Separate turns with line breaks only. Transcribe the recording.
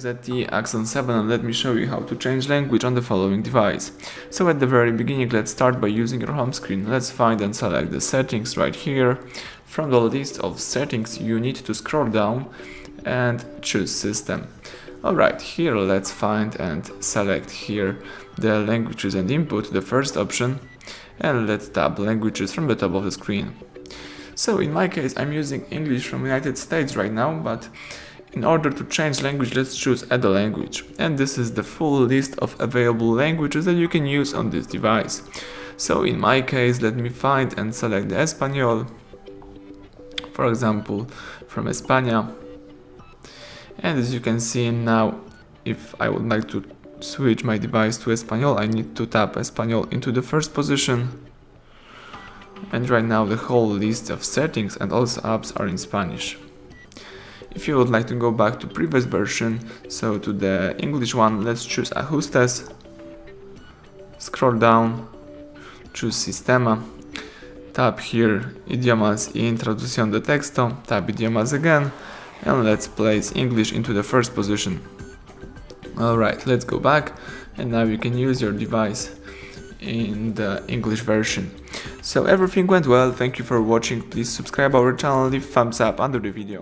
ZTE Axon 7, and let me show you how to change language on the following device. So at the very beginning, let's start by using your home screen. Let's find and select the settings right here. From the list of settings, you need to scroll down and choose system. Alright, here let's find and select here the languages and input, the first option, and let's tab languages from the top of the screen. So in my case, I'm using English from United States right now, but in order to change language, let's choose Add a Language, and this is the full list of available languages that you can use on this device. So in my case, let me find and select the Espanol, for example, from España. And as you can see now, if I would like to switch my device to Espanol, I need to tap Espanol into the first position. And right now the whole list of settings and also apps are in Spanish. If you would like to go back to previous version, so to the English one, let's choose Ajustes, scroll down, choose Sistema, tap here Idiomas y Introducción de Texto, tap Idiomas again, and let's place English into the first position. Alright, let's go back, and now you can use your device in the English version. So everything went well, thank you for watching, please subscribe our channel, leave thumbs up under the video.